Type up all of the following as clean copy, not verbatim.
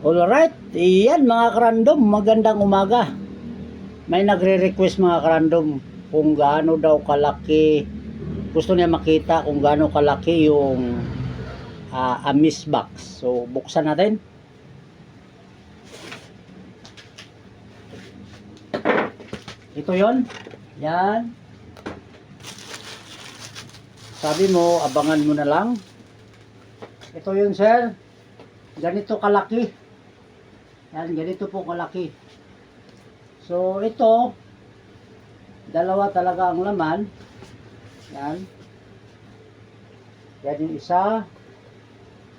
Alright, iyan mga karandom, magandang umaga. May nagre-request mga karandom kung gaano daw kalaki, gusto niya makita kung gaano kalaki yung amis box. So buksan natin. Ito yon, yan. Sabi mo, abangan mo na lang. Ito yun sir, ganito kalaki. Yan, ganito po kalaki. So, ito, dalawa talaga ang laman. Yan. Yan yung isa,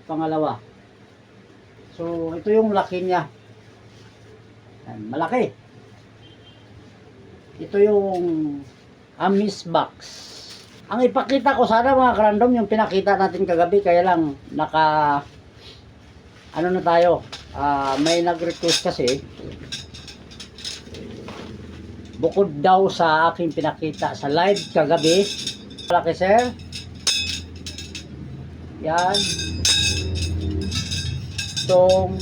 pangalawa. So, ito yung laki niya. Yan, malaki. Ito yung amis box. Ang ipakita ko sana mga karandom, yung pinakita natin kagabi, kaya lang ano na tayo, may nag-request kasi bukod daw sa aking pinakita sa live kagabi. Malaki sir, yan itong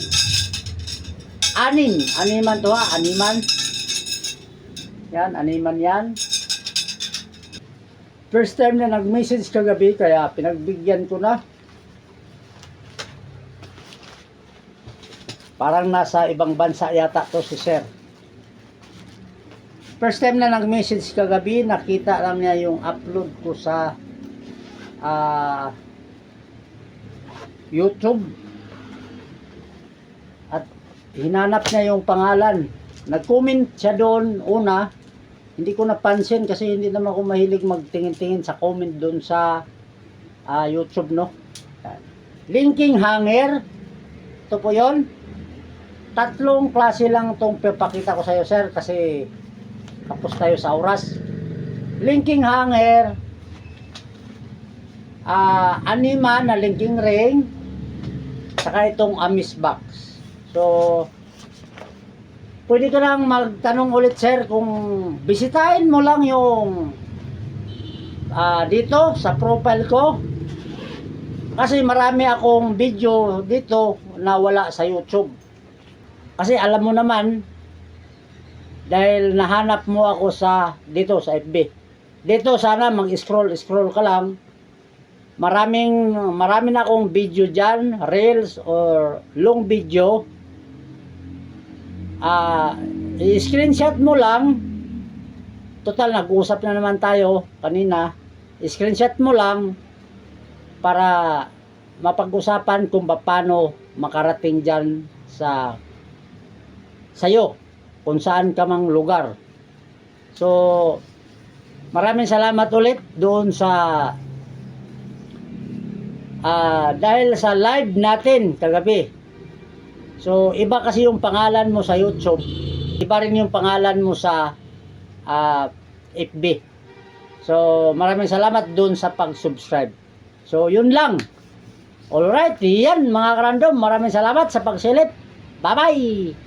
animan to ha, animan yan, animan yan. First time na nag-message kagabi kaya pinagbigyan ko na. Parang nasa ibang bansa yata to si sir. First time na nag-message kagabi, nakita lang niya yung upload ko sa YouTube. At hinanap niya yung pangalan. Nag-comment siya doon una. Hindi ko napansin kasi hindi naman ako mahilig magtingin-tingin sa comment doon sa YouTube, no? Linking hanger. Ito po yon. Tatlong klase lang itong papakita ko sa iyo sir kasi tapos tayo sa oras. Linking hanger, anima na linking ring, saka itong amis box. So pwede ka lang magtanong ulit sir kung bisitahin mo lang yung dito sa profile ko kasi marami akong video dito na wala sa YouTube. Kasi alam mo naman, dahil nahanap mo ako dito sa FB. Dito sana mag-scroll ka lang. Marami na akong video dyan, reels or long video. I-screenshot mo lang. Total, nag-uusap na naman tayo kanina. I-screenshot mo lang para mapag-usapan kung paano makarating dyan sa'yo, kung saan ka mang lugar. So, maraming salamat ulit doon sa dahil sa live natin kagabi. So, iba kasi yung pangalan mo sa YouTube, iba rin yung pangalan mo sa FB. So, maraming salamat doon sa pag-subscribe. So, yun lang. Alright, yan mga karandom, maraming salamat sa pagsilip. Bye-bye!